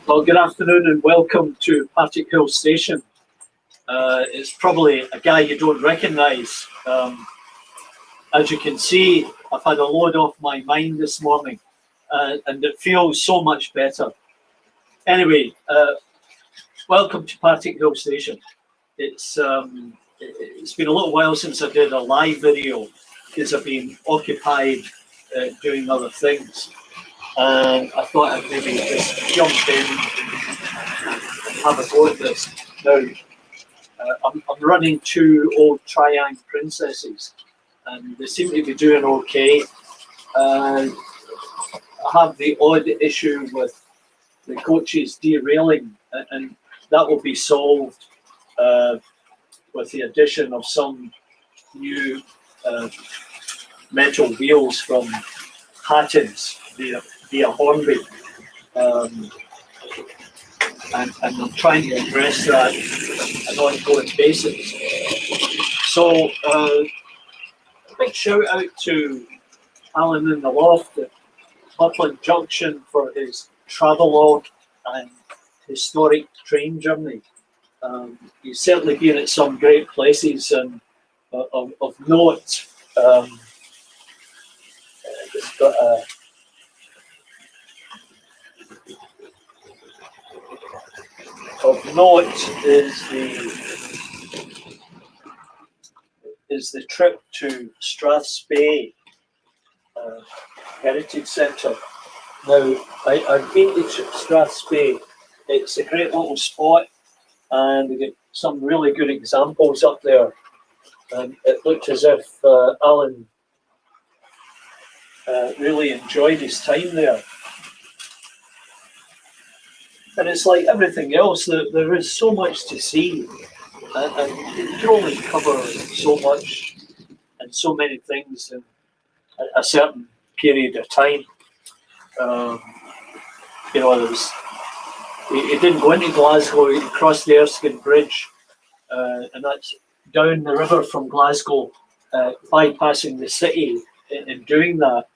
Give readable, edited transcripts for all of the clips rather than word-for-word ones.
Well, good afternoon and welcome to Partickhill Station. It's probably a guy you don't recognise. As you can see, I've had a load off my mind this morning and it feels so much better. Anyway, welcome to Partickhill Station. It's been a little while since I did a live video because I've been occupied doing other things. And I thought I'd maybe just jump in and have a go at this. Now, I'm running two old Triang Princesses, and they seem to be doing okay. I have the odd issue with the coaches derailing, and that will be solved with the addition of some new metal wheels from Hattons via Hornby, and I'm trying to address that on an ongoing basis. So a big shout out to Alan in the Loft at Upland Junction for his travelogue and historic train journey. He's certainly been at some great places and of note. It's got a of note is the trip to Strathspey Heritage Centre. Now, I've been to Strathspey. It's a great little spot, and we get some really good examples up there. And it looked as if Alan really enjoyed his time there. And it's like everything else, there is so much to see, and you can only cover so much and so many things in a certain period of time. You know, he didn't go into Glasgow, he crossed the Erskine Bridge, and that's down the river from Glasgow, bypassing the city in doing that.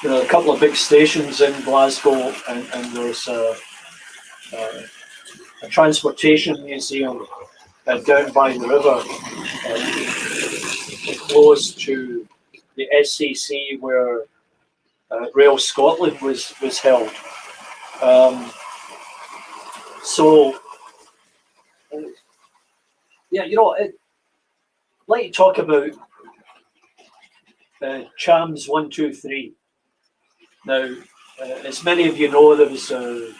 There are a couple of big stations in Glasgow, and there's a transportation museum down by the river, close to the SCC where Rail Scotland was held. Yeah, you know, I'd like to talk about Chams 1, 2, 3. Now, as many of you know, there was a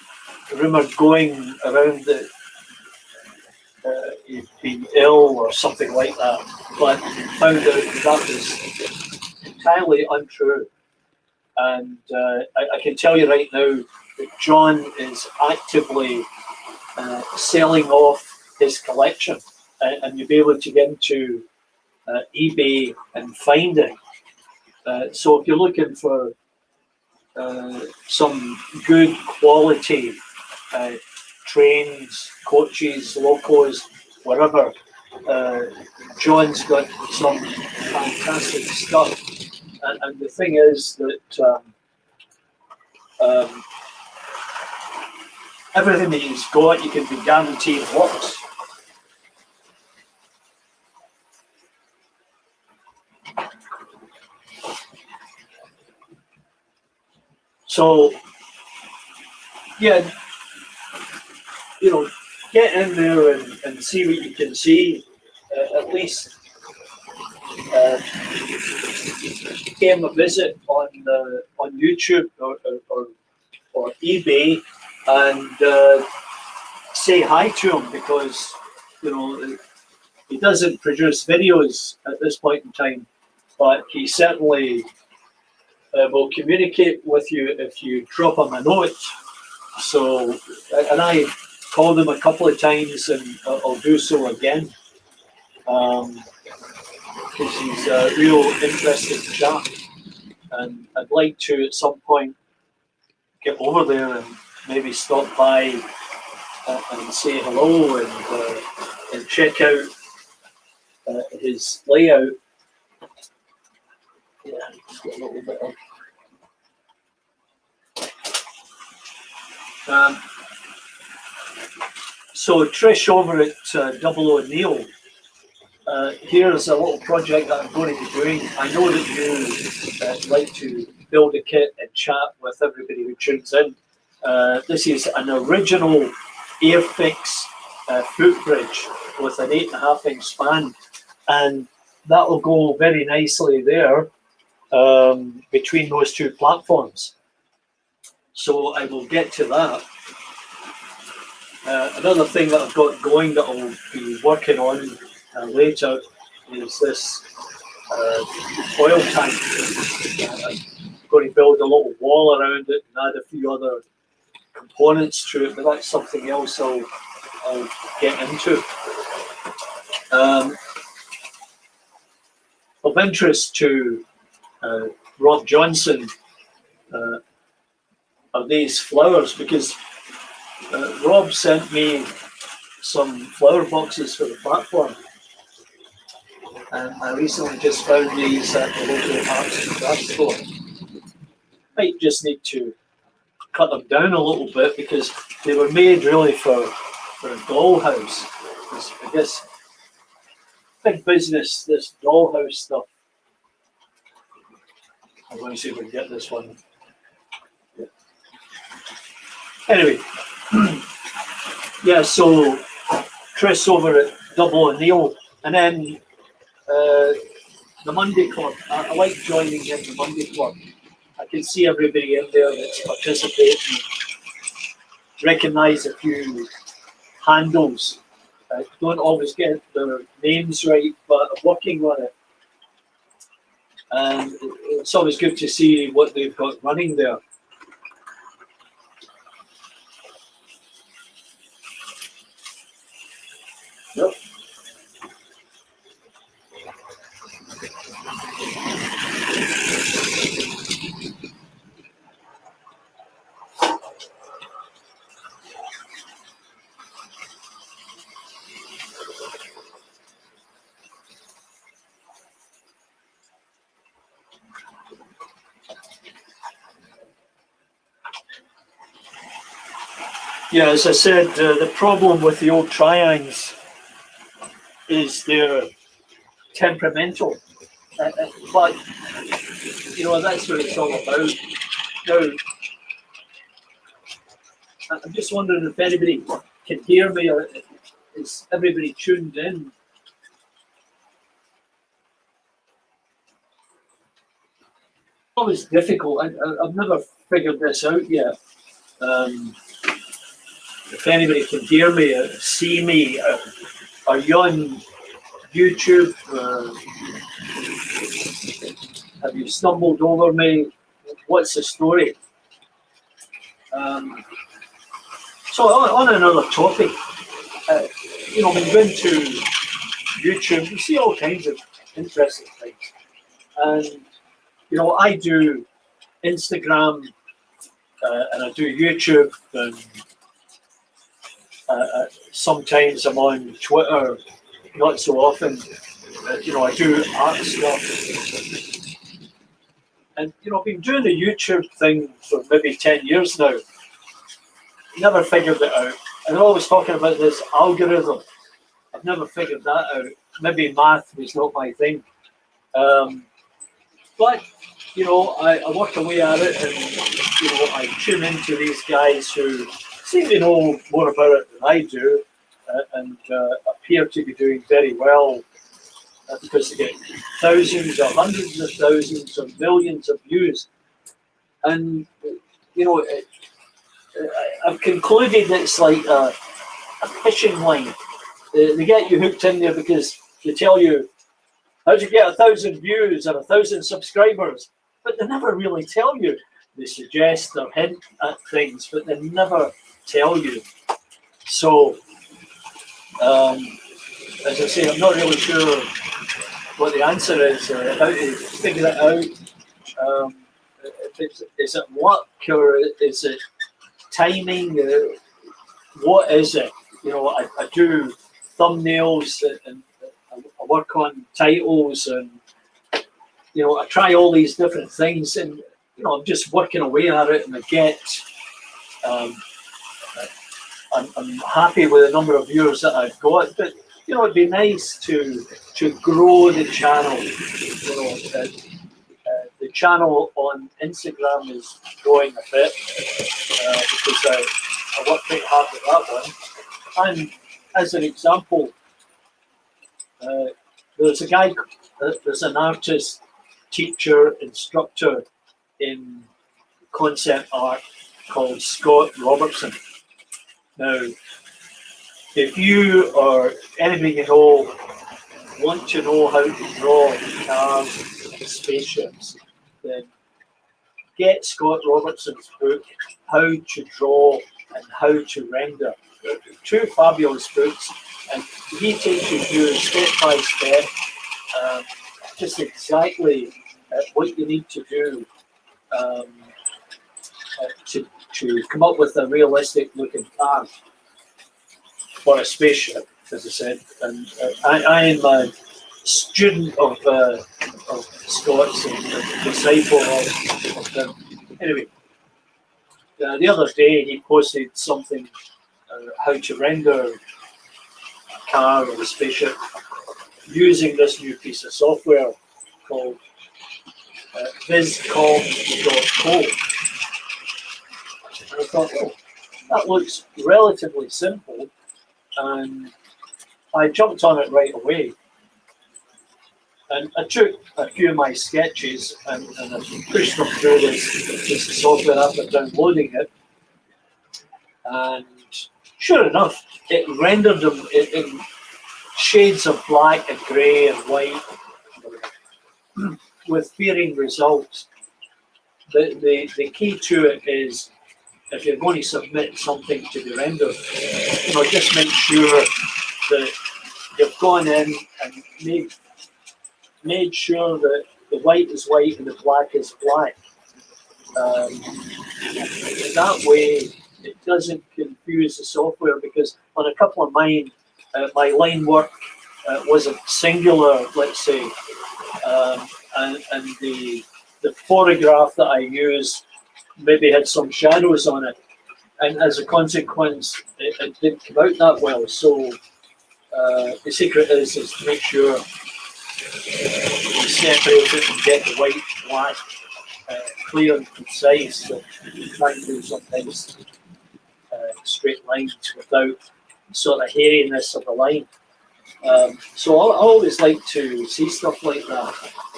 rumour going around that he'd been ill or something like that, but found out that was entirely untrue. And I can tell you right now that John is actively selling off his collection, and you'll be able to get into eBay and find it. So if you're looking for some good quality trains, coaches, locos, whatever, John's got some fantastic stuff. And the thing is that everything that he's got, you can be guaranteed works. So, yeah, you know, get in there and see what you can see. At least give him a visit on YouTube or eBay and say hi to him, because you know he doesn't produce videos at this point in time, but he certainly will communicate with you if you drop him a note. So, and I called him a couple of times, and I'll do so again, because he's a real interesting chap, and I'd like to at some point get over there and maybe stop by and say hello and check out his layout. Yeah, just got a little bit of. So Trish over at Double O'Neill, here's a little project that I'm going to be doing. I know that you like to build a kit and chat with everybody who tunes in. This is an original Airfix footbridge with an 8.5-inch span, and that will go very nicely there between those two platforms. So I will get to that. Another thing that I've got going that I'll be working on later is this oil tank. I'm going to build a little wall around it and add a few other components to it, but that's something else I'll get into. Of interest to Rob Johnson are these flowers, because Rob sent me some flower boxes for the platform, and I recently just found these at the local arts and crafts store. Might just need to cut them down a little bit because they were made really for a dollhouse. I guess big business, this dollhouse stuff. I'm going to see if we can get this one. Yeah. Anyway, yeah, so Chris over at Double O'Neill, and then the Monday Club. I like joining in the Monday Club. I can see everybody in there that's participating. Recognise a few handles. I don't always get their names right, but I'm working on it. And it's always good to see what they've got running there. Yep. Yeah, as I said, the problem with the old tri-irons is they're temperamental. But, you know, that's what it's all about. Now, I'm just wondering if anybody can hear me, or is everybody tuned in? Always difficult. I've never figured this out yet. If anybody can hear me, see me, are you on YouTube? Have you stumbled over me? What's the story? So on another topic, you know, when you go into YouTube, you see all kinds of interesting things. And, you know, I do Instagram and I do YouTube, and sometimes I'm on Twitter, not so often. You know, I do art stuff. And, you know, I've been doing the YouTube thing for maybe 10 years now. Never figured it out. And they're always talking about this algorithm. I've never figured that out. Maybe math was not my thing. But, you know, I work away at it, and, you know, I tune into these guys who seem to know more about it than I do, and appear to be doing very well, because they get thousands or hundreds of thousands or millions of views. And, you know, I've concluded it's like a fishing line. They get you hooked in there because they tell you how to get 1,000 views or 1,000 subscribers, but they never really tell you. They suggest or hint at things, but they never tell you. So, as I say, I'm not really sure what the answer is, how to figure it out. Is it luck, or is it timing? What is it? You know, I do thumbnails, and I work on titles, and I try all these different things, and I'm just working away at it, and I get. I'm happy with the number of viewers that I've got, but it'd be nice to grow the channel. The channel on Instagram is growing a bit because I work quite hard with that one. And as an example, there's an artist, teacher, instructor in concept art called Scott Robertson. Now, if you or anybody you know want to know how to draw cars and spaceships, then get Scott Robertson's book, How to Draw and How to Render. They're two fabulous books, and he takes you through step by step just exactly what you need to do to come up with a realistic looking car for a spaceship, as I said. And I am a student of Scott's and disciple of them. Anyway, the other day he posted something, how to render a car or a spaceship using this new piece of software called viscom.co. And I thought, well, that looks relatively simple, and I jumped on it right away. And I took a few of my sketches and I pushed them through this software after downloading it. And sure enough, it rendered them in shades of black and grey and white with varying results. The key to it is, if you're going to submit something to be rendered, just make sure that you've gone in and made sure that the white is white and the black is black. That way, it doesn't confuse the software, because on a couple of mine, my line work wasn't singular, let's say, and the photograph that I used maybe had some shadows on it, and as a consequence, it didn't come out that well. So the secret is to make sure you separate it and get the white, black, clear and concise. So you try and do sometimes straight lines without sort of hairiness of the line. So I always like to see stuff like that.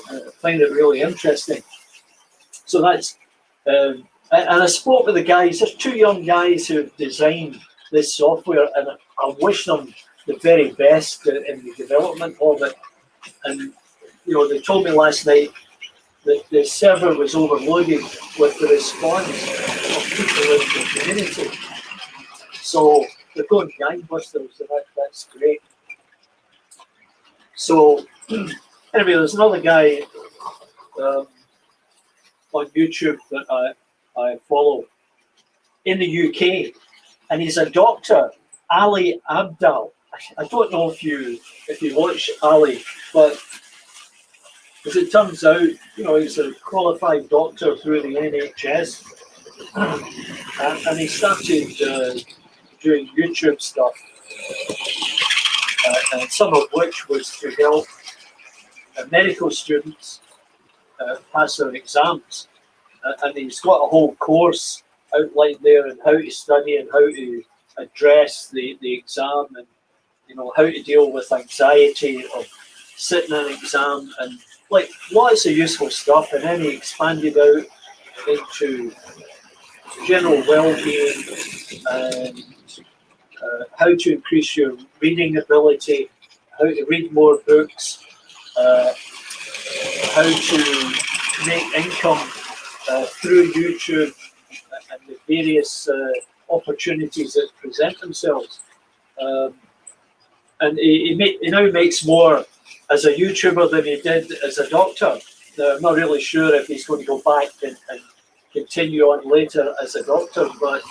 I find it really interesting. So that's, and I spoke with the guys. There's two young guys who have designed this software, and I wish them the very best in the development of it. And they told me last night that the server was overloaded with the response of people in the community. So they're going gangbusters, so that's great. So anyway, there's another guy on YouTube that I follow in the UK, and he's a doctor, Ali Abdal. I don't know if you watch Ali, but as it turns out, he's a qualified doctor through the NHS, and he started doing YouTube stuff, and some of which was to help medical students pass their exams. And he's got a whole course outlined there on how to study and how to address the exam, and how to deal with anxiety of sitting an exam, and like lots of useful stuff. And then he expanded out into general well-being and how to increase your reading ability, how to read more books, how to make income through YouTube and the various opportunities that present themselves. And he now makes more as a YouTuber than he did as a doctor. Now, I'm not really sure if he's going to go back and continue on later as a doctor, but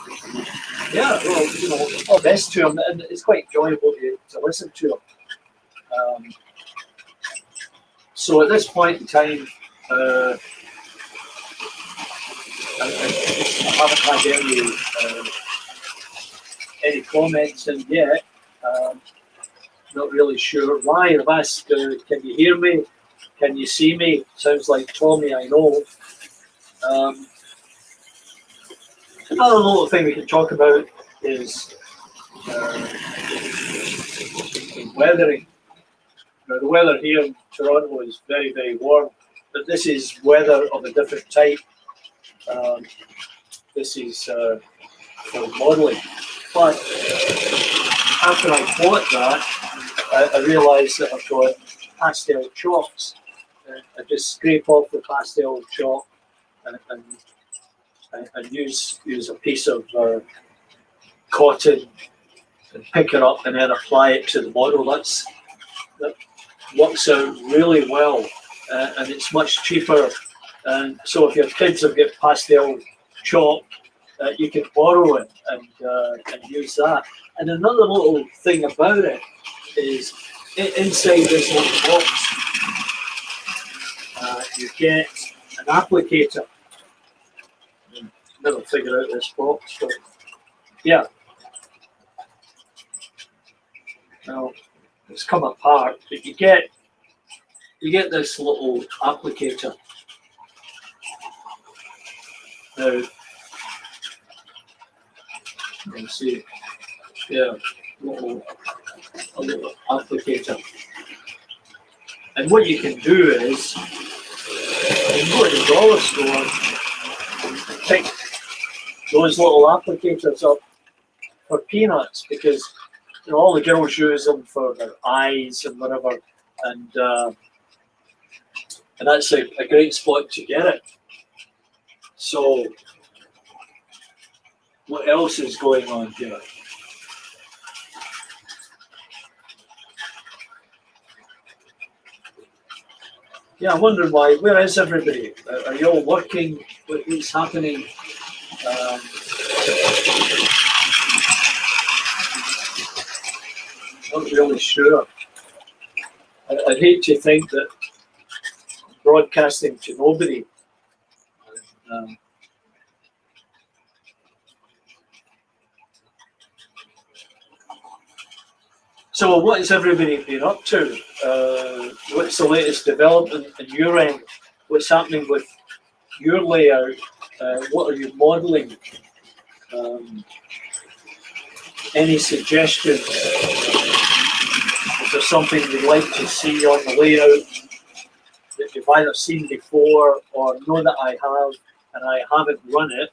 yeah, well, all the best to him, and it's quite enjoyable to listen to him. So at this point in time, I haven't had any comments in yet. Not really sure why. I've asked, can you hear me? Can you see me? Sounds like Tommy, I know. Another little thing we can talk about is weathering. Now, the weather here in Toronto is very, very warm, but this is weather of a different type. This is for modelling. But after I bought that, I realised that I've got pastel chalks. I just scrape off the pastel chalk and use a piece of cotton and pick it up and then apply it to the model. That works out really well, and it's much cheaper. And so if your kids have got pastel chalk, you can borrow it and use that. And another little thing about it is inside this little box, you get an applicator. Never figured out this box, but yeah. Now it's come apart, but you get this little applicator. Now, let's see, yeah, a little applicator. And what you can do is, you can go to the dollar store and pick those little applicators up for peanuts, because all the girls use them for their eyes and whatever, and that's a great spot to get it. So, what else is going on here? Yeah, I'm wondering why. Where is everybody? Are you all working? What is happening? Not really sure. I'd hate to think that I'm broadcasting to nobody. So what has everybody been up to? What's the latest development in your end? What's happening with your layout? What are you modelling? Any suggestions? Is there something you'd like to see on the layout that you've either seen before or know that I have and I haven't run it?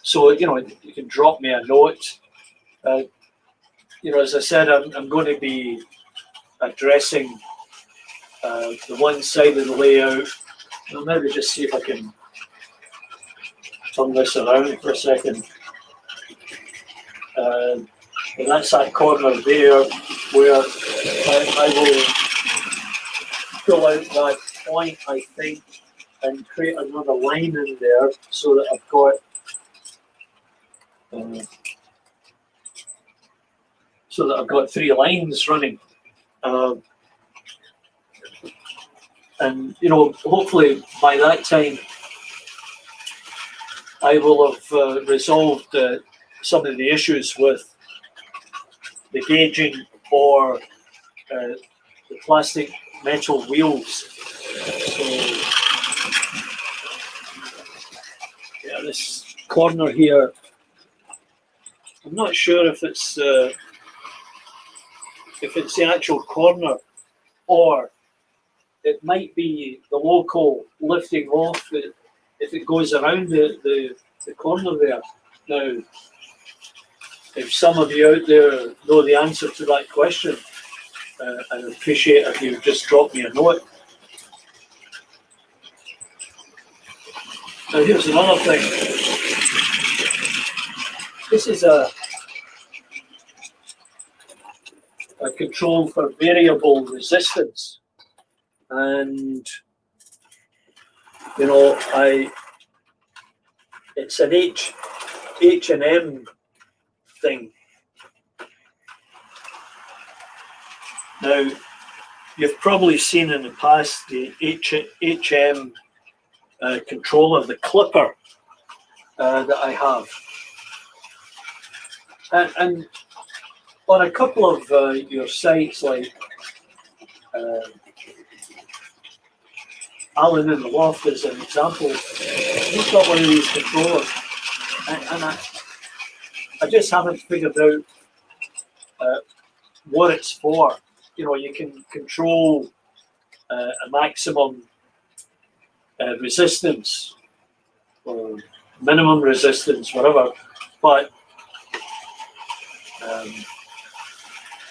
So, you can drop me a note. As I said, I'm going to be addressing the one side of the layout. I'll maybe just see if I can turn this around for a second. And that's that corner there where I will pull out that point, I think, and create another line in there so that I've got three lines running. And hopefully by that time I will have resolved some of the issues with the gauging or the plastic metal wheels. So yeah, this corner here, I'm not sure if it's the actual corner, or it might be the local lifting off if it goes around the corner there. Now, if some of you out there know the answer to that question, I'd appreciate if you just drop me a note. Now, here's another thing. This is a control for variable resistance, and it's an H&M thing. Now, You've probably seen in the past the HM controller, the clipper that I have. And on a couple of your sites, like Alan in the Loft as an example, he's got one of these controllers, and I just haven't figured out what it's for. You know, you can control a maximum resistance or minimum resistance, whatever. But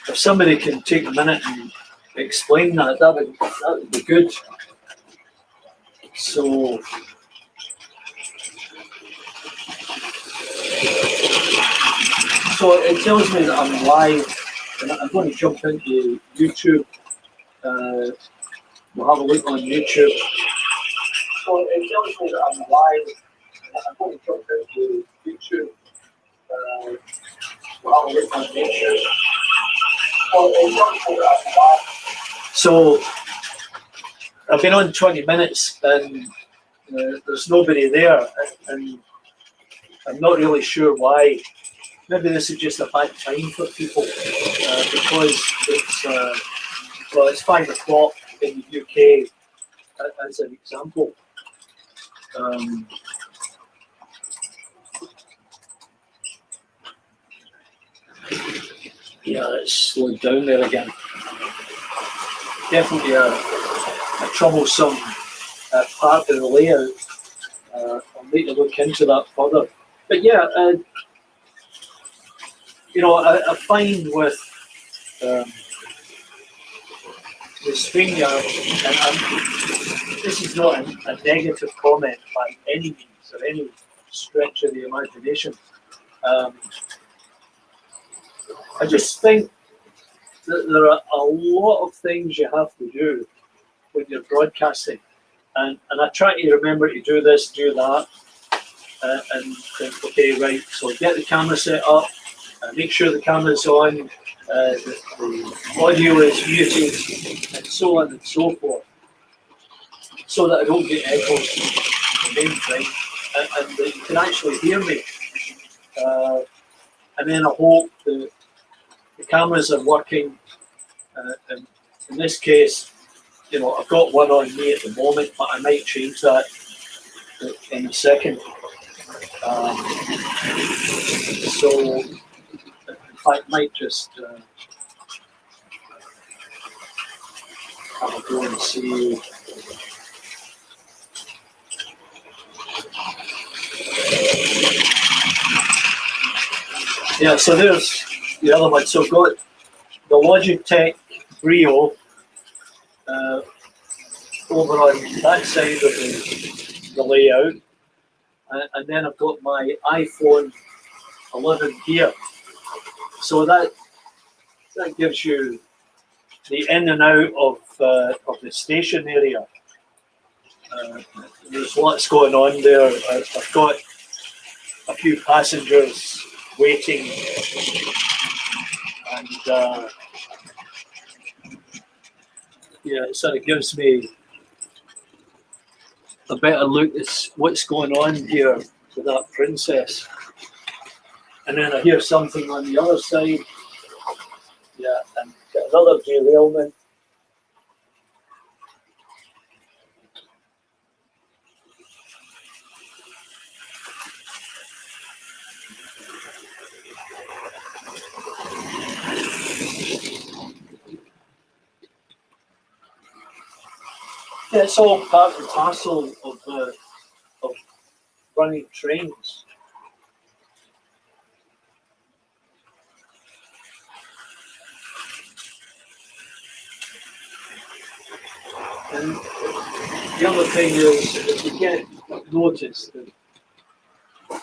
if somebody can take a minute and explain that, that would be good. So it tells me that I'm live, and I'm going to jump into YouTube. We'll have a look on YouTube. So it tells me that I'm live, and I'm going to jump into YouTube. We'll have a look on YouTube. So it tells me that I'm live. So I've been on 20 minutes, and there's nobody there, and I'm not really sure why. Maybe this is just a bad time for people because it's 5 o'clock in the UK, as an example. Yeah, it's slowed down there again. Definitely a troublesome part of the layout. I'll need to look into that further. But yeah, you know, I find with the StreamYard, and this is not a negative comment by any means or any stretch of the imagination. I just think that there are a lot of things you have to do when you're broadcasting, and I try to remember to do this, do that, and think, okay, right, so get the camera set up, make sure the camera's on, the audio is muted, and so on and so forth, so that I don't get echoes, the main thing, and that you can actually hear me. And then I hope the cameras are working. And in this case, you know, I've got one on me at the moment, but I might change that in a second. So, in fact, might just have a go and see. Yeah, so there's the other one. So I've got the Logitech Brio over on that side of the layout, and then I've got my iPhone 11 here. So that gives you the in and out of the station area. There's lots going on there. I've got a few passengers waiting, and yeah, it sort of gives me a better look at what's going on here with that princess. And then I hear something on the other side. Yeah, and get another derailment. Yeah, it's all part and parcel of running trains. And the other thing is, if you get noticed that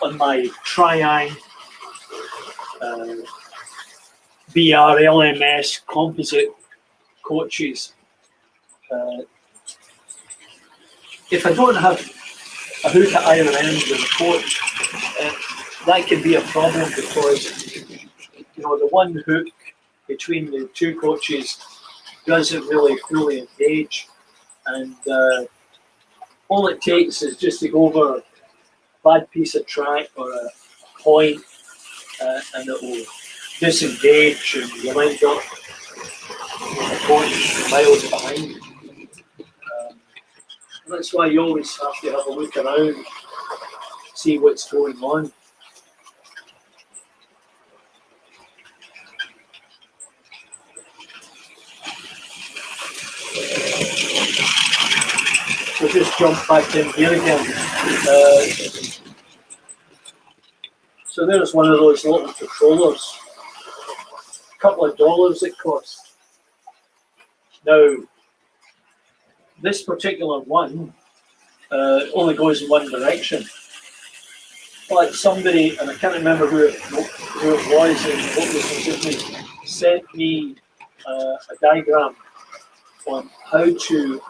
on my Triang BRLMS composite coaches, if I don't have a hook at either end of the coach, that can be a problem because, you know, the one hook between the two coaches doesn't really fully engage, and all it takes is just to go over a bad piece of track or a point, and it will disengage, and you'll end up going miles behind. That's why you always have to have a look around, see what's going on. So just jump back in here again. So there's one of those little controllers. A couple of dollars it costs. Now, this particular one only goes in one direction. But somebody, and I can't remember who it was, and what was me, sent me a diagram on how to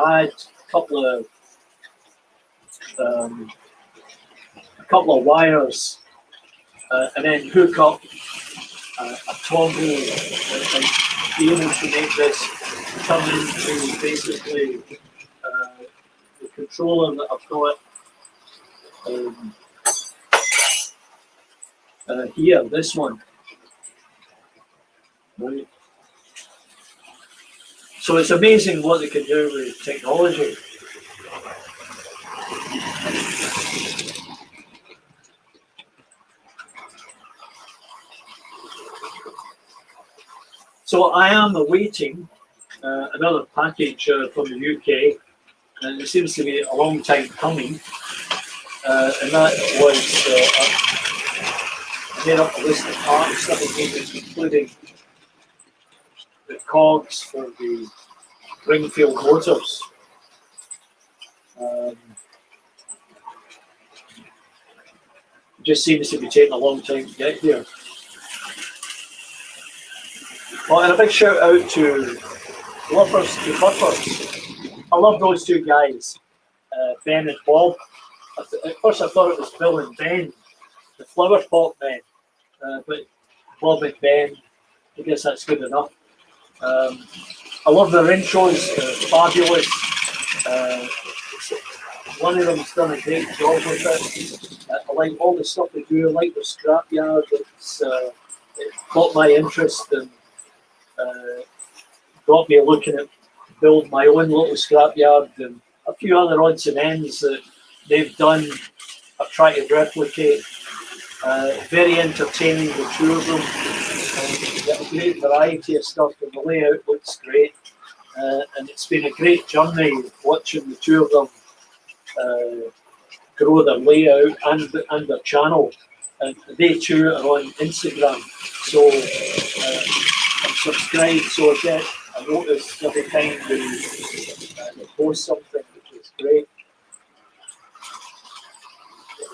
add a couple of wires and then hook up a toggle and be able to make this come into basically the controller that I've got here, this one. Right. So it's amazing what they can do with technology. So I am awaiting another package from the UK, and it seems to be a long time coming. And that was I made up a list of parts that was needed, including the cogs for the Springfield motors. It just seems to be taking a long time to get here. Well, and a big shout out to Fluffers to Buffers. I love those two guys, Ben and Bob. At first I thought it was Bill and Ben, the Flower Pot men, but Bob and Ben, I guess that's good enough. I love their intros, fabulous. One of them's done a great job with it. I like all the stuff they do. I like the scrapyard. It got my interest and got me looking at build my own little scrapyard, and a few other odds and ends that they've done. I've tried to replicate. Very entertaining, the two of them. Get a great variety of stuff, and the layout looks great. And it's been a great journey watching the two of them grow their layout and their channel. And they too are on Instagram, so I'm subscribed, so I get a notice every time they post something, which is great.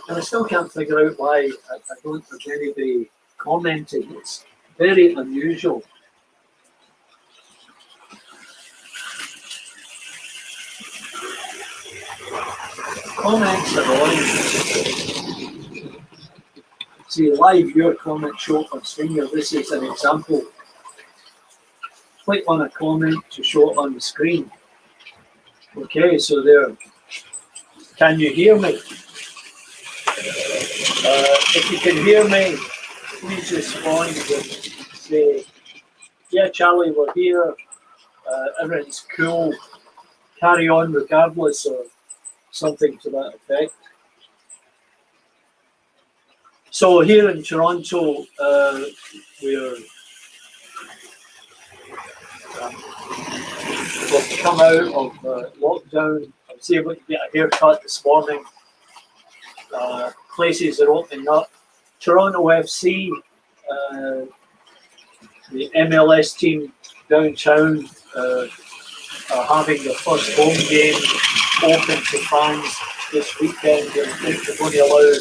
And I still can't figure out why I don't have anybody commenting. It's very unusual. Comments are on. See, live viewer comment show up on screen here. This is an example. Click on a comment to show it on the screen. Okay, so there. Can you hear me? If you can hear me, please respond and say, yeah, Charlie, we're here. Everything's cool. Carry on regardless, or something to that effect. So here in Toronto, we've come out of lockdown. I was able to get a haircut this morning. Places are opening up. Toronto FC, the MLS team downtown, are having their first home game open to fans this weekend. I think they're going to allow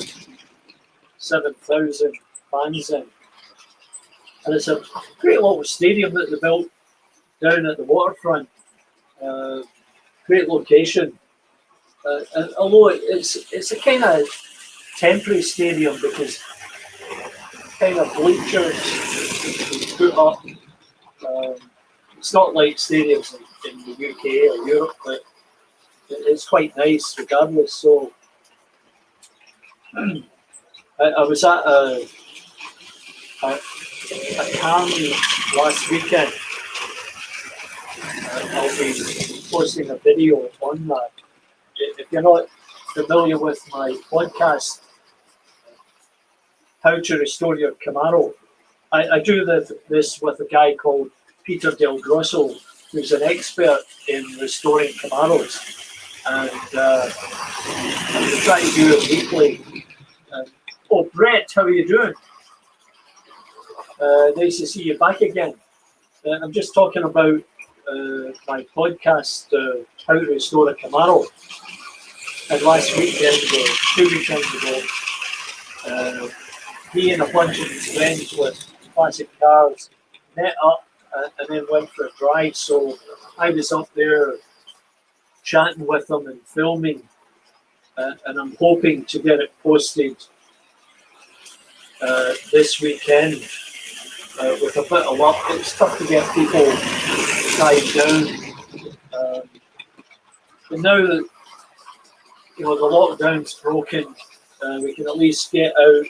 7,000 fans in. And it's a great little stadium that they built down at the waterfront. Great location. And although it's a kind of temporary stadium, because kind of bleachers put up. It's not like stadiums in the UK or Europe, but it's quite nice regardless. So I was at a camp last weekend. I'll be posting a video on that. If you're not familiar with my podcast, How to Restore Your Camaro, I do this with a guy called Peter Del Grosso, who's an expert in restoring Camaros. And I'm trying to do it weekly. Oh, Brett, how are you doing? Nice to see you back again. I'm just talking about my podcast, How to Restore a Camaro. And last weekend, or 2 weekends ago, he and a bunch of his friends with classic cars met up and then went for a drive. So I was up there chatting with them and filming, and I'm hoping to get it posted this weekend with a bit of luck. It's tough to get people tied down. But now that the lockdown's broken, we can at least get out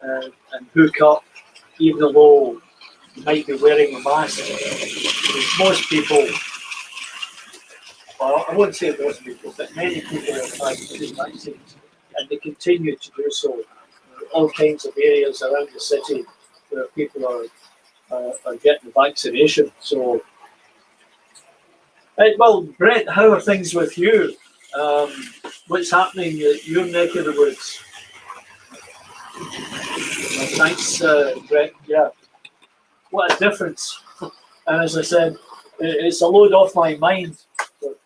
and hook up, even though you might be wearing a mask. Because most people, well, I wouldn't say most people, but many people are trying to do vaccines, and they continue to do so. All kinds of areas around the city where people are getting the vaccination. So, well, Brett, how are things with you? What's happening at your neck of the woods? Thanks, Brett. Yeah, what a difference. And as I said, it's a load off my mind. But,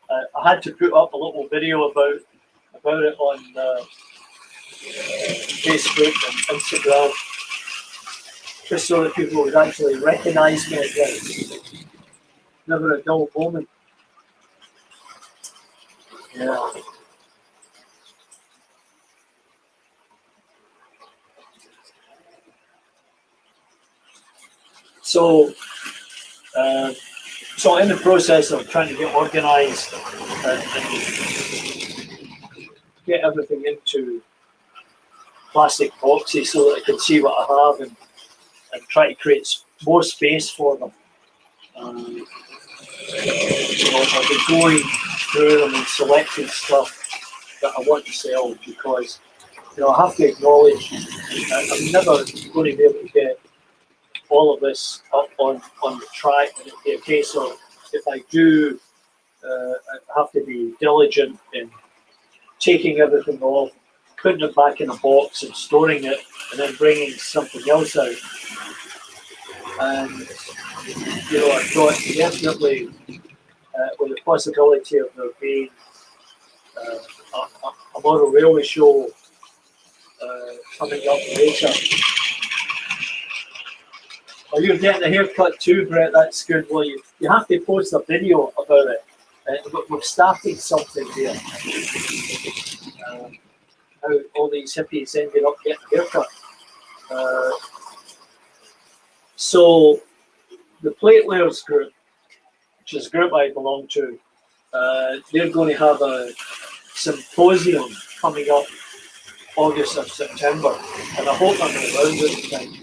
I had to put up a little video about it on Facebook and Instagram, just so that people would actually recognise me again. Never a dull moment. Yeah. So in the process of trying to get organised and get everything into plastic boxes so that I can see what I have and try to create more space for them. I've been going through them and selecting stuff that I want to sell because I have to acknowledge I'm never going to be able to get all of this up on the track, and it'll be a case of if I do, I have to be diligent in taking everything off, putting it back in a box and storing it, and then bringing something else out. And I thought definitely with the possibility of there being a motor railway show coming up later. Oh, you're getting a haircut too, Brett. That's good. Well, you have to post a video about it. We've started something here. How all these hippies ended up getting a haircut. So the Plate Layers group, which is a group I belong to, they're going to have a symposium coming up August or September, and I hope I'm around at the time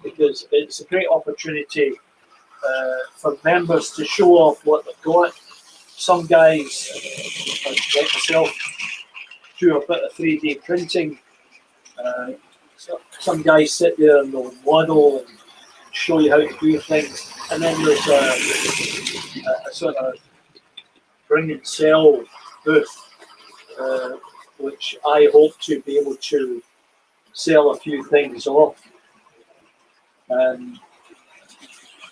because it's a great opportunity for members to show off what they've got. Some guys, like myself, do a bit of 3D printing. Some guys sit there and they'll model and show you how to do things. And then there's a sort of bring and sell booth, which I hope to be able to sell a few things off. And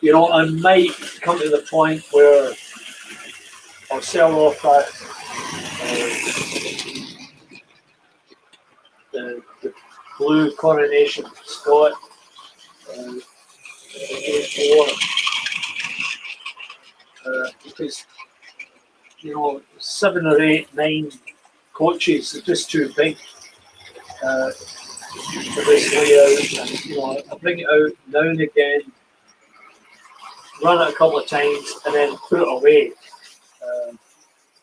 I might come to the point where I'll sell off that the blue Coronation Scott because 7 or 8, 9 coaches are just too big for this layout. And I bring it out now and again run it a couple of times, and then put it away.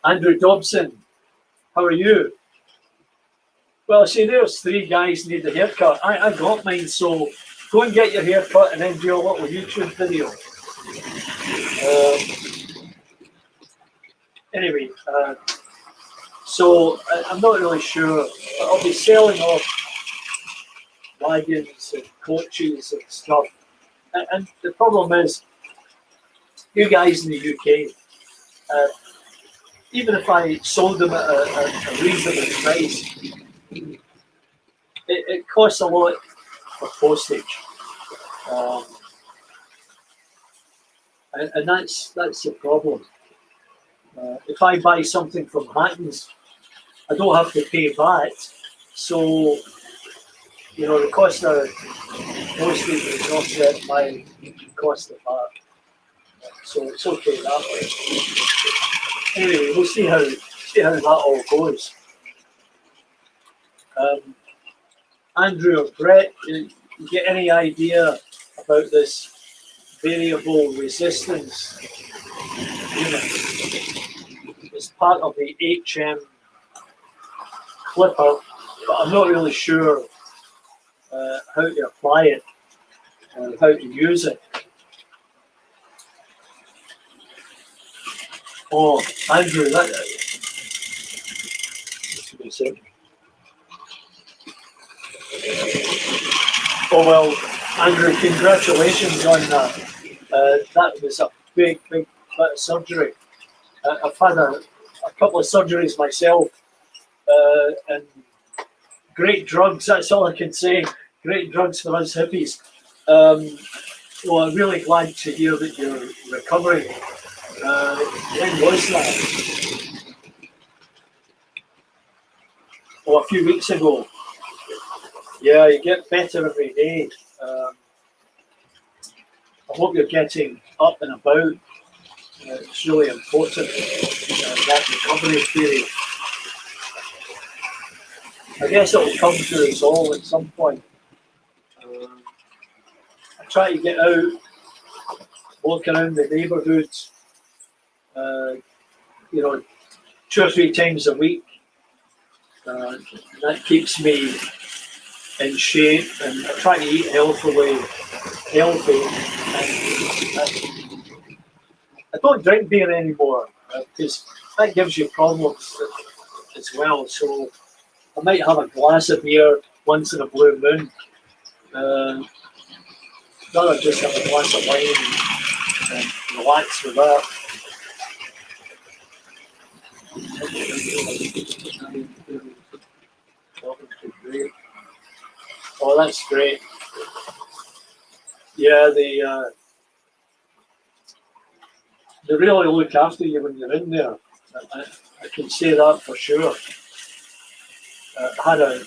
Andrew Dobson, how are you? Well, see, there's 3 guys need a haircut. I got mine, so go and get your haircut and then do a little YouTube video. Anyway, so I'm not really sure. I'll be selling off wagons and coaches and stuff. And the problem is, you guys in the UK, even if I sold them at a reasonable price, it costs a lot for postage. And that's the problem. If I buy something from Hatton's, I don't have to pay VAT. So, you know, the cost of postage is offset by the cost of VAT. So it's okay that way. Anyway, we'll see how that all goes. Andrew or Brett, you get any idea about this variable resistance unit? It's part of the HM clipper, but I'm not really sure how to apply it and how to use it. Oh, Andrew, just give me a second. Oh well, Andrew, congratulations on that. That was a big bit of surgery. I've had a couple of surgeries myself, and great drugs, that's all I can say. Great drugs for us hippies. Well, I'm really glad to hear that you're recovering. When was that? Oh, a few weeks ago. Yeah, you get better every day. I hope you're getting up and about. It's really important, that recovery period. I guess it will come to us all at some point. I try to get out, walk around the neighbourhood, you know, 2 or 3 times a week. That keeps me in shape, and I try to eat healthy. I don't drink beer anymore because that gives you problems as well. So I might have a glass of beer once in a blue moon. Rather just have a glass of wine and relax with that. Oh, that's great. Yeah, they really look after you when you're in there. I can say that for sure. I had a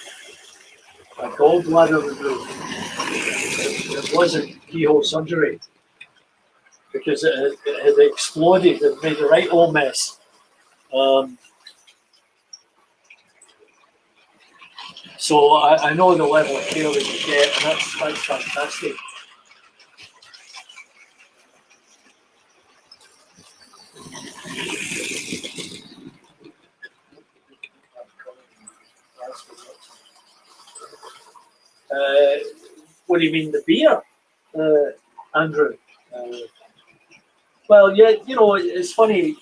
gallbladder removed. It wasn't keyhole surgery because it had exploded and made a right old mess. So I know the level of care that you get, and that's fantastic. What do you mean, the beer, Andrew? Well, yeah, you know, it's funny,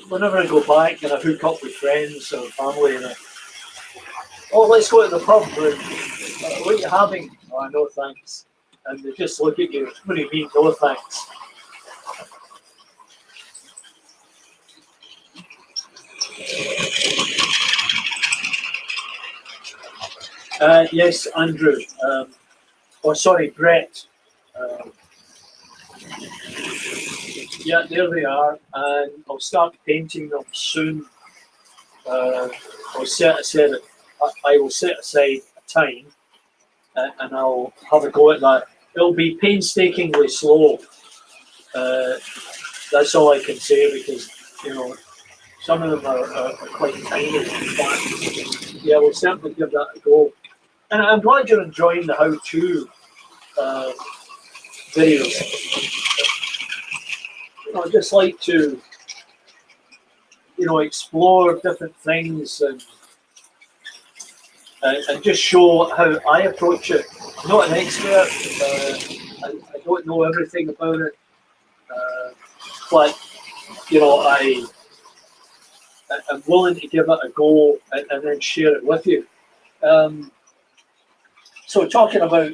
whenever I go back and I hook up with friends or family, and oh, let's go to the pub, what are you having? Oh, no thanks. And they just look at you, what do you mean, no thanks? Yes, Andrew. Oh, sorry, Brett. Yeah, there they are, and I'll start painting them soon. I will set aside a time, and I'll have a go at that. It'll be painstakingly slow. That's all I can say, because you know some of them are quite tiny. But yeah, we'll certainly give that a go. And I'm glad you're enjoying the how-to videos. I just like to, explore different things and just show how I approach it. I'm not an expert. I don't know everything about it, but I'm willing to give it a go and then share it with you. So talking about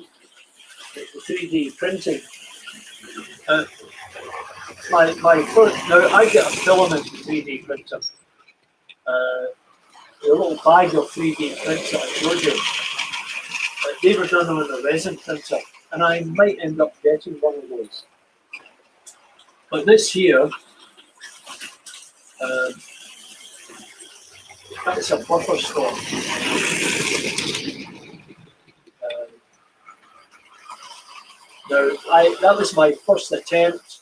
3D printing, my first, now I get a filament 3D printer. The little bag of 3D prints that I showed you, they were done on a resin printer, and I might end up getting one of those. But this here, that's a buffer stock. Now, that was my first attempt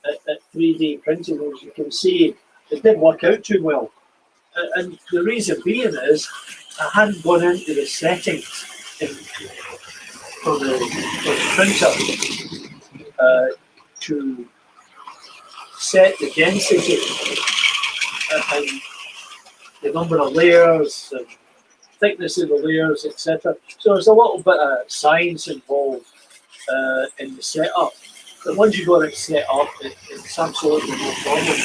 at 3D printing. As you can see, it didn't work out too well. And the reason being is I hadn't gone into the settings for the printer to set the density and the number of layers and thickness of the layers, etc. So there's a little bit of science involved in the setup. But once you got it set up, it's absolutely no problem.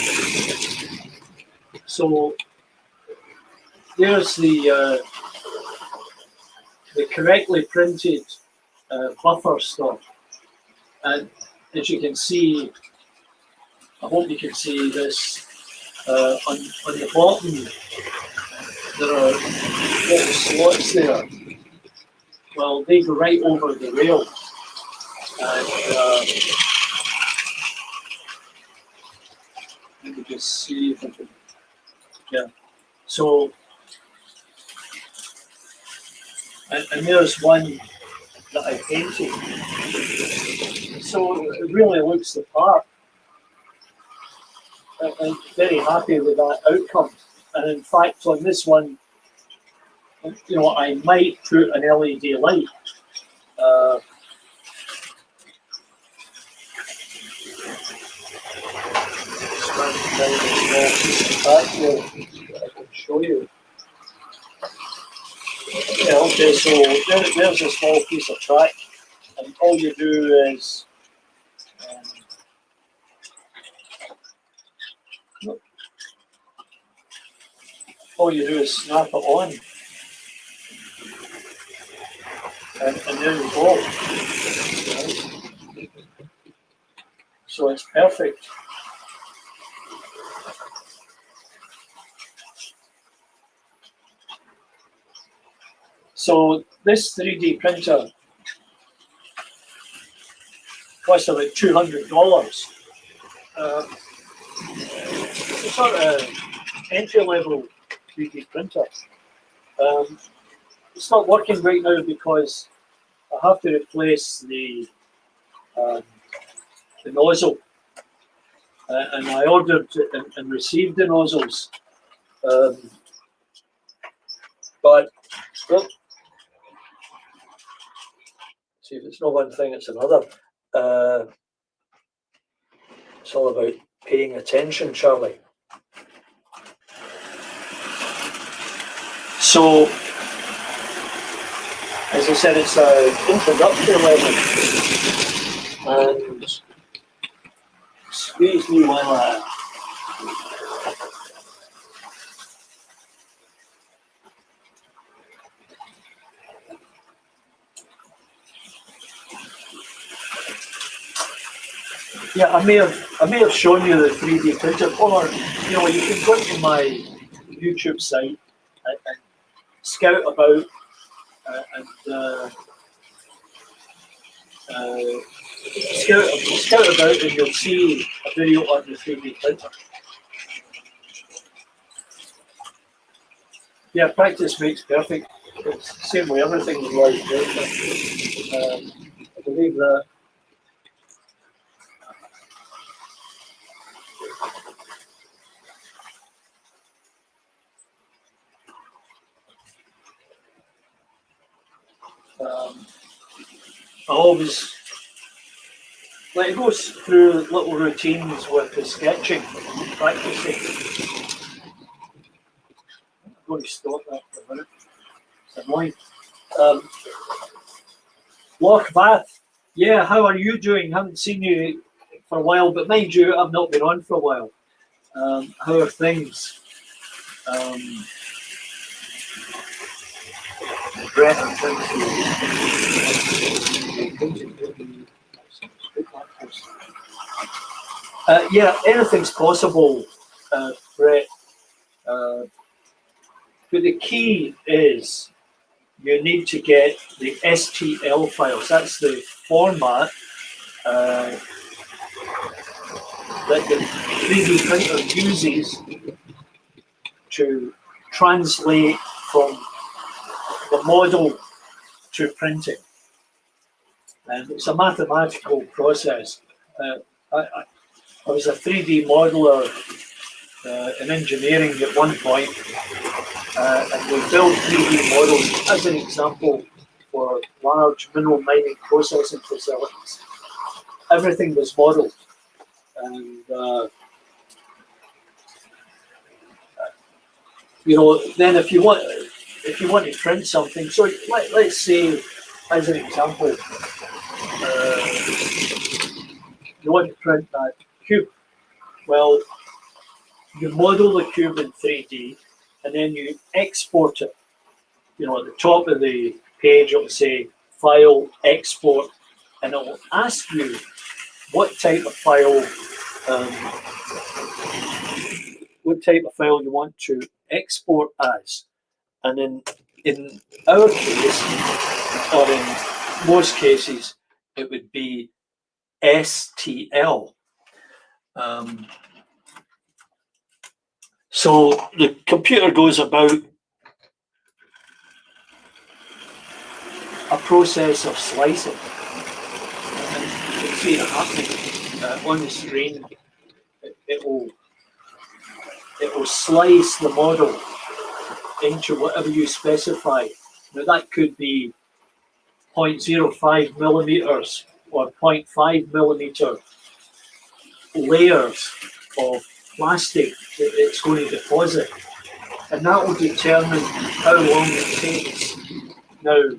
So there's the correctly printed buffer stock, and as you can see, I hope you can see this on the bottom. There are little slots there. Well, they go right over the rail, and let me just see if I can. Yeah. So, and there's one that I painted. So it really looks the part. I'm very happy with that outcome. And in fact, on this one, I might put an LED light. I can show you. Yeah, okay, so there's a small piece of track, and all you do is snap it on, and there you go. Right? So it's perfect. So this 3D printer cost about $200. It's a sort of entry-level 3D printer. It's not working right now because I have to replace the nozzle, and I ordered and received the nozzles, but well, see if it's not one thing, it's another. It's all about paying attention, Charlie. So, as I said, it's an introductory level, and squeeze me while I. Yeah, I may have shown you the 3D printer, or you can go to my YouTube site and scout about scout about, and you'll see a video on the 3D printer. Yeah, practice makes perfect. It's the same way everything in life, right? I believe that. I always Like it goes through little routines with the sketching, practicing. I'm going to stop that for a minute. It's annoying. Loch Bath. Yeah, how are you doing? Haven't seen you for a while, but mind you, I've not been on for a while. How are things? Brett, yeah, anything's possible, Brett. But the key is you need to get the Stl files. That's the format that the 3D printer uses to translate from the model to printing. And it's a mathematical process. I was a 3D modeler in engineering at one point, and we built 3D models as an example for large mineral mining processing facilities. Everything was modeled, and you know, then if you want to print something, so let's say, as an example, you want to print that cube. Well, you model the cube in 3D, and then you export it. You know, at the top of the page, it will say File, Export, and it will ask you what type of file, you want to export as. And in our case, or in most cases, it would be STL. So the computer goes about a process of slicing. And you can see it happening on the screen. It will slice the model into whatever you specify. Now that could be 0.05 millimeters or 0.5 millimeter layers of plastic that it's going to deposit, and that will determine how long it takes. Now,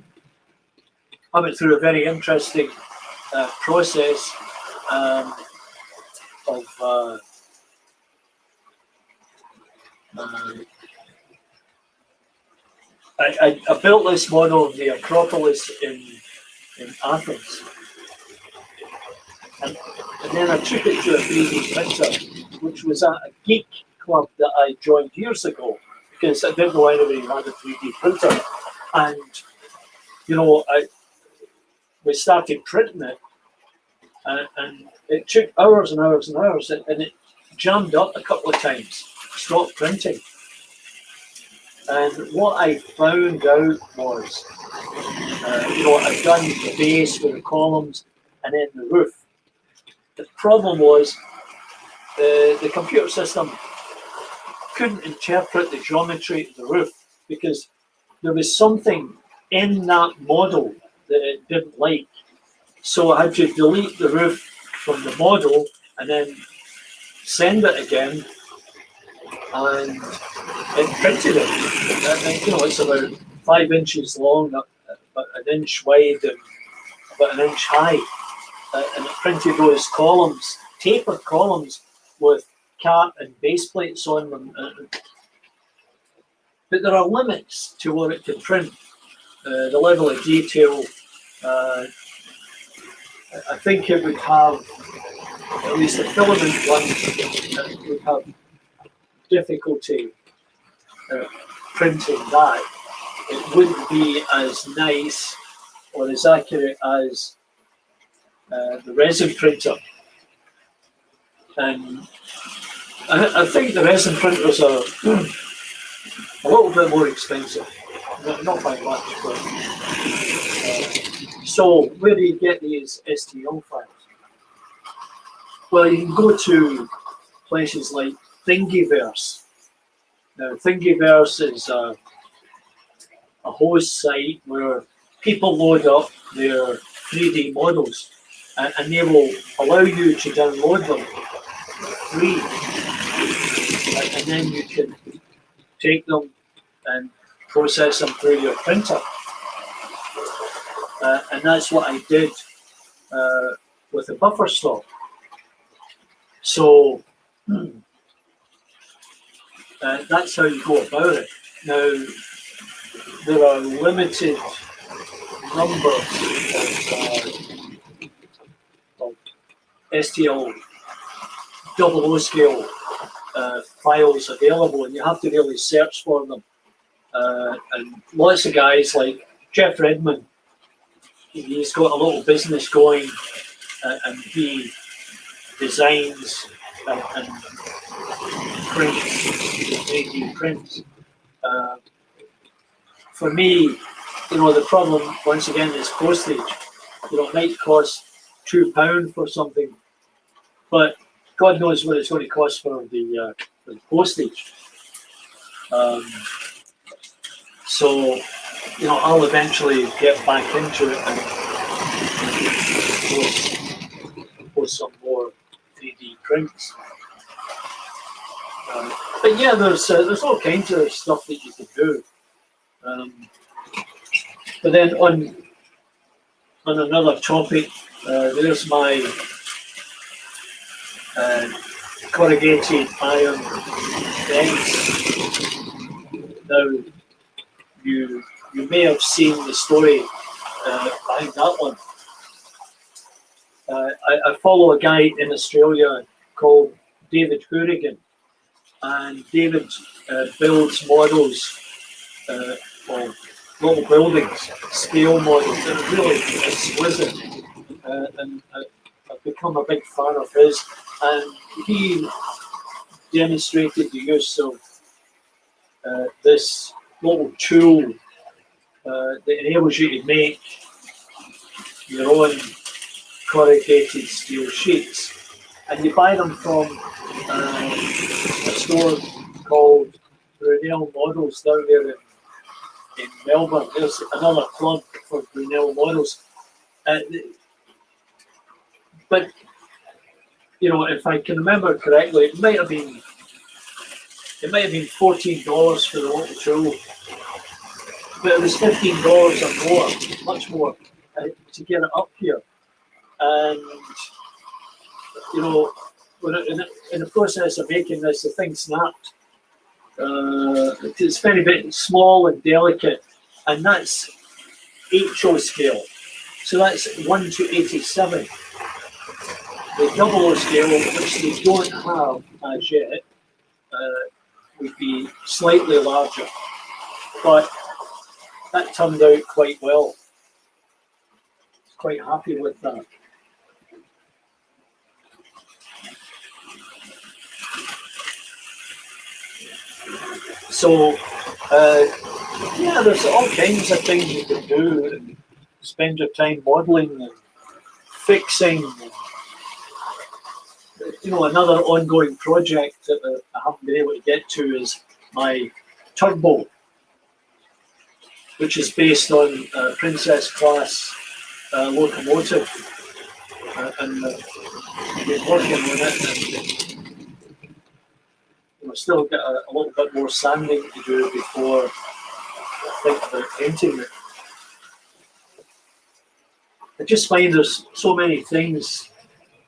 I went through a very interesting process of I built this model of the Acropolis in Athens, and then I took it to a 3D printer, which was at a geek club that I joined years ago, because I didn't know anybody who had a 3D printer. And, you know, we started printing it, and it took hours and hours and hours, and it jammed up a couple of times, stopped printing. And what I found out was, you know, I'd done the base with the columns and then the roof. The problem was the computer system couldn't interpret the geometry of the roof, because there was something in that model that it didn't like. So I had to delete the roof from the model and then send it again, and it printed it. And, you know, it's about 5 inches long, about an inch wide, and about an inch high. And it printed those columns, tapered columns with cat and base plates on them. But there are limits to what it can print. The level of detail, I think it would have, at least the filament one, would have difficulty printing that. It wouldn't be as nice or as accurate as the resin printer. And I think the resin printers are a little bit more expensive, not by much. But, so where do you get these STL files? Well, you can go to places like Thingiverse. Now, Thingiverse is a host site where people load up their 3D models. and they will allow you to download them free, and then you can take them and process them through your printer. And that's what I did with the buffer stock. So that's how you go about it. Now, there are limited numbers of STL 00 scale files available, and you have to really search for them. And lots of guys like Jeff Redmond, he's got a little business going, and he designs and prints, 3D prints. For me, the problem once again is postage. It might cost £2 for something, but God knows what it's going to cost for the postage. So, I'll eventually get back into it and post some more 3D prints. But yeah, there's all kinds of stuff that you can do. But then on another topic, there's my corrugated iron fence. Now, you may have seen the story behind that one. I follow a guy in Australia called David Hourigan, and David builds models of little buildings, scale models, that are really exquisite, and I've become a big fan of his. And he demonstrated the use of this little tool that enables you to make your own corrugated steel sheets, and you buy them from a store called Brunel Models down there in Melbourne. There's another plug for Brunel Models. But if I can remember correctly, it might have been $14 for the little tool, but it was $15 or more, much more, to get it up here. And in the process of making this, the thing snapped. It's very small and delicate, and that's HO scale. So that's 1 to 87. The 00 scale, which they don't have as yet, would be slightly larger, but that turned out quite well. Quite happy with that. So, yeah, there's all kinds of things you can do, and spend your time modelling and fixing. Another ongoing project that I haven't been able to get to is my turbo, which is based on a Princess class locomotive, and I've been working on it, and still got a little bit more sanding to do before I think about painting it. I just find there's so many things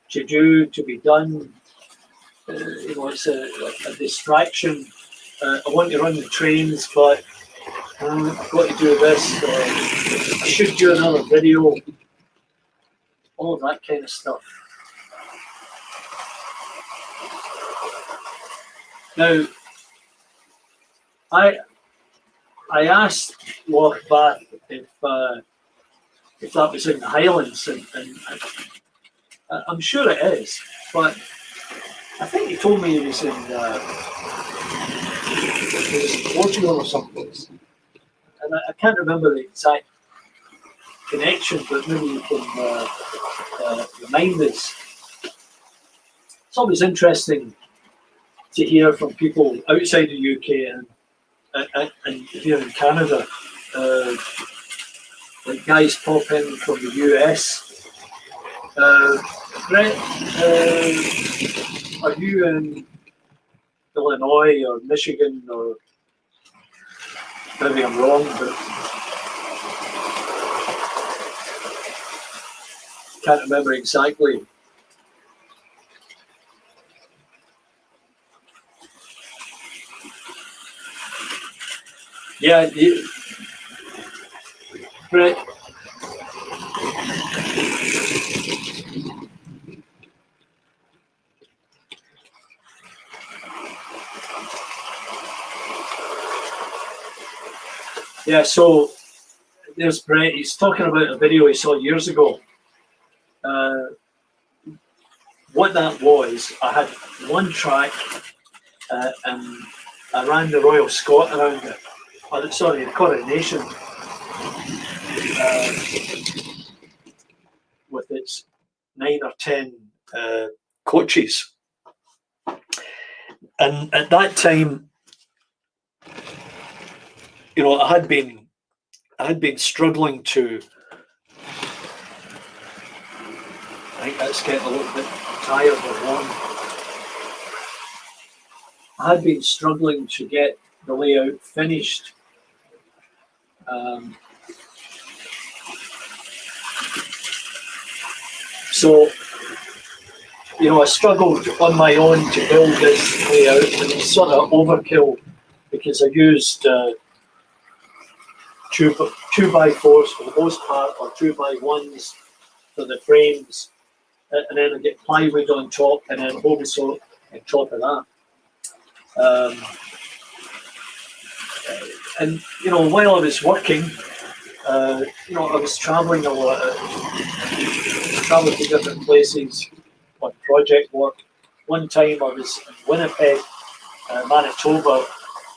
to do, to be done. It's a distraction. I want to run the trains, but I've got to do this. I should do another video. All of that kind of stuff. Now, I asked Loch Bath if that was in the Highlands, and I'm sure it is, but I think he told me it was in Portugal or someplace, and I can't remember the exact connection, but maybe you can remind us. It's always interesting to hear from people outside the UK and here in Canada. Like guys pop in from the US Brett, are you in Illinois or Michigan, or maybe I'm wrong, but can't remember exactly. Yeah, Brett. Yeah, so there's Brett. He's talking about a video he saw years ago. What that was, I had one track and I ran the Royal Scot around it. Oh, sorry, the Coronation, with its 9 or 10 coaches. And at that time, you know, I had been struggling to. I think that's getting a little bit tired or warm. I had been struggling to get the layout finished. So, you know, I struggled on my own to build this layout, and it's sort of overkill because I used 2x4s for the most part, or 2x1s for the frames, and then I get plywood on top, and then home saw on top of that. And you know, while I was working, you know, I was traveling a lot, traveling to different places on project work. One time I was in Winnipeg, Manitoba,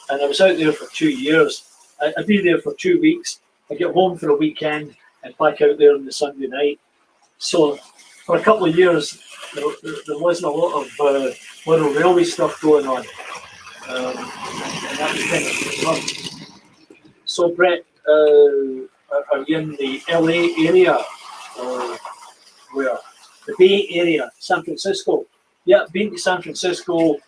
and I was out there for 2 years. I'd be there for 2 weeks. I'd get home for a weekend and back out there on the Sunday night. So for a couple of years, there wasn't a lot of little railway stuff going on. And that was kind of fun. So Brett, are you in the LA area or where? The Bay Area, San Francisco. Yeah, been to San Francisco,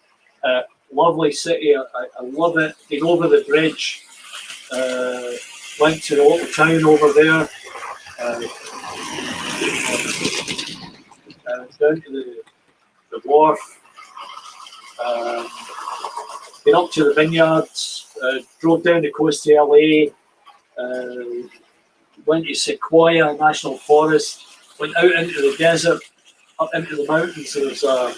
lovely city. I love it. Been over the bridge. Went to the little town over there. Down to the wharf. Been up to the vineyards. Drove down the coast to LA. Went to Sequoia National Forest. Went out into the desert, up into the mountains. There's an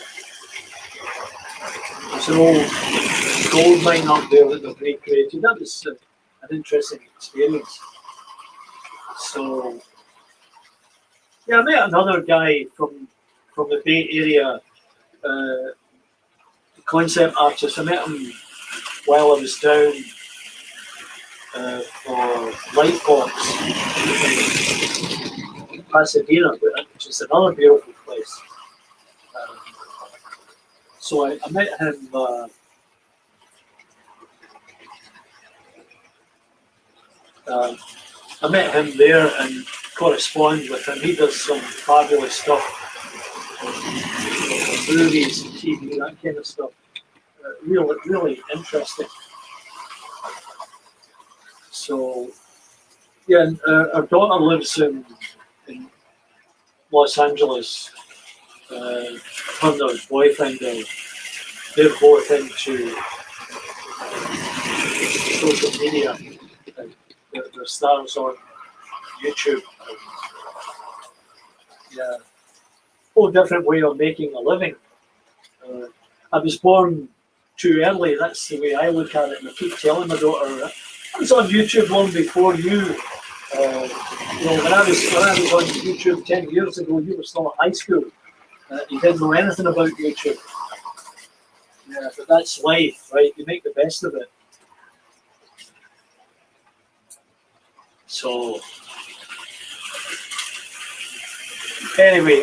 old gold mine up there that they've recreated. That was an interesting experience. So, yeah, I met another guy from the Bay Area, concept artist. I met him while I was down for Lightbox in Pasadena, which is another beautiful place. So I met him. I met him there and correspond with him. He does some fabulous stuff, movies, TV, that kind of stuff. Really interesting. So, yeah, and, our daughter lives in Los Angeles. Her and her boyfriend, they're both into social media. They're stars on YouTube. Yeah, whole different way of making a living. I was born too early. That's the way I look at it. And I keep telling my daughter, I was on YouTube long before you. You know, when I was on YouTube 10 years ago, you were still at high school. You didn't know anything about YouTube. Yeah, but that's life, right? You make the best of it. So, anyway,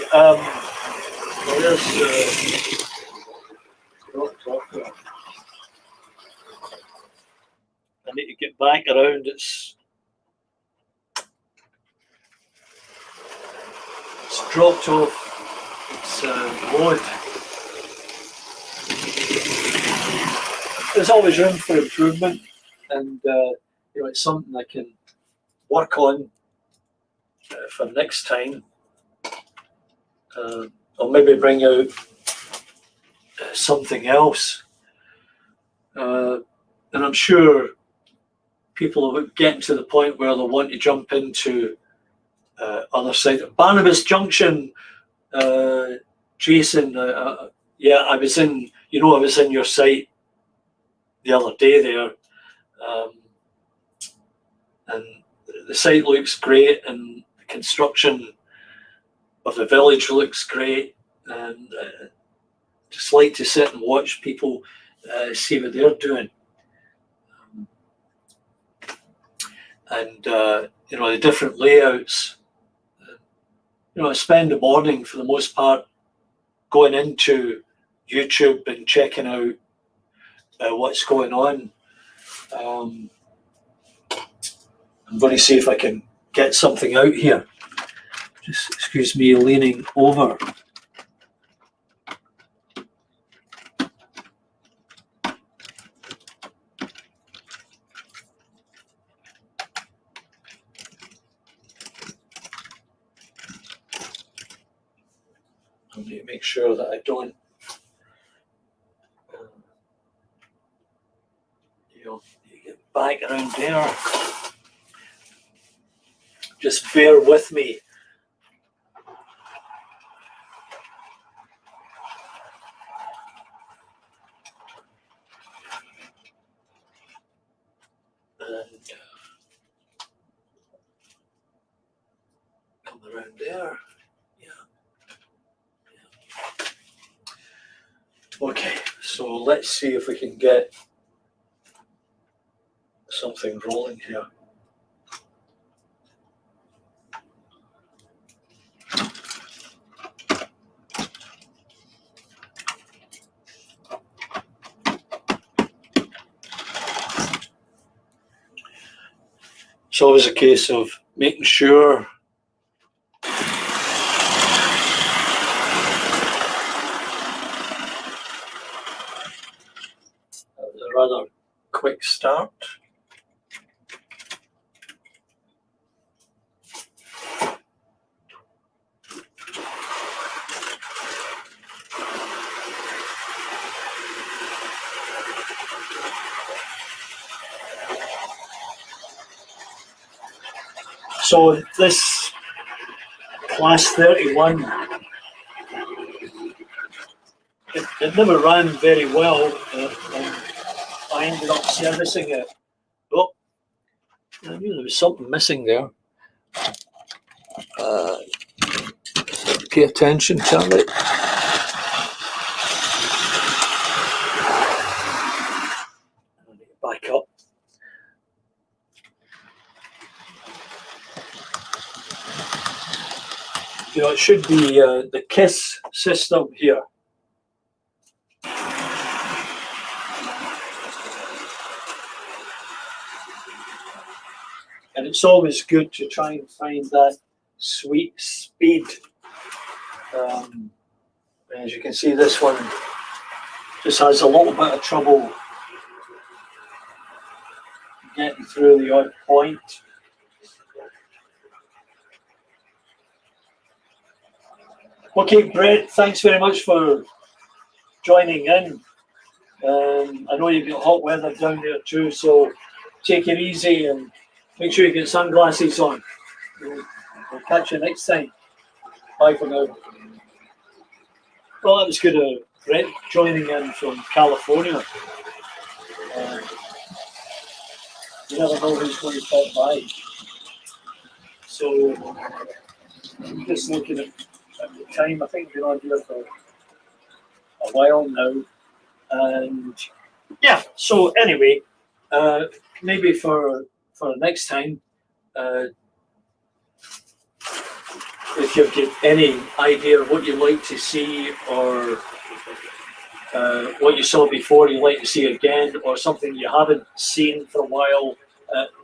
there's I need to get back around. It's dropped off load. There's always room for improvement, and it's something I can work on for next time. I'll maybe bring out something else, and I'm sure people are getting to the point where they'll want to jump into other sites. Barnabas Junction, Jason. Yeah, I was in your site the other day there, and the site looks great, and the construction of the village looks great, and just like to sit and watch people see what they're doing. And the different layouts. I spend the morning for the most part going into YouTube and checking out what's going on. I'm going to see if I can get something out here. Just excuse me leaning over. I need to make sure that I don't, get back around there. Just bear with me. And come around there. Okay, so let's see if we can get something rolling here. It's always a case of making sure rather quick start. So this class 31, it never ran very well. I ended up servicing it. Oh, I knew there was something missing there. Pay attention, Charlie. I need to back up. It should be the KISS system here. And it's always good to try and find that sweet speed. As you can see, this one just has a little bit of trouble getting through the odd point. Okay, Brett, thanks very much for joining in. I know you've got hot weather down there too, so take it easy and make sure you get sunglasses on. We'll catch you next time. Bye for now. Well, that was good. Brett joining in from California. You never know who's going to pop by. So, I'm just looking at the time. I think we've been on here for a while now. And yeah, so anyway, maybe for next time, if you've got any idea of what you'd like to see, or what you saw before you'd like to see again, or something you haven't seen for a while,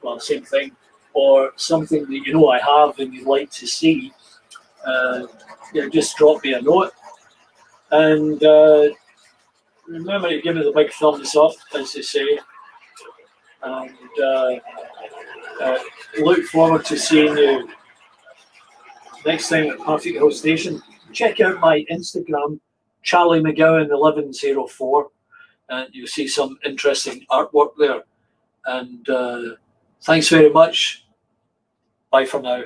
well, same thing, or something that I have and you'd like to see, just drop me a note. And remember to give me the big thumbs up, as they say. And look forward to seeing you next time at Partickhill Station. Check out my Instagram, Charlie McGowan 1104, and you'll see some interesting artwork there. And thanks very much. Bye for now.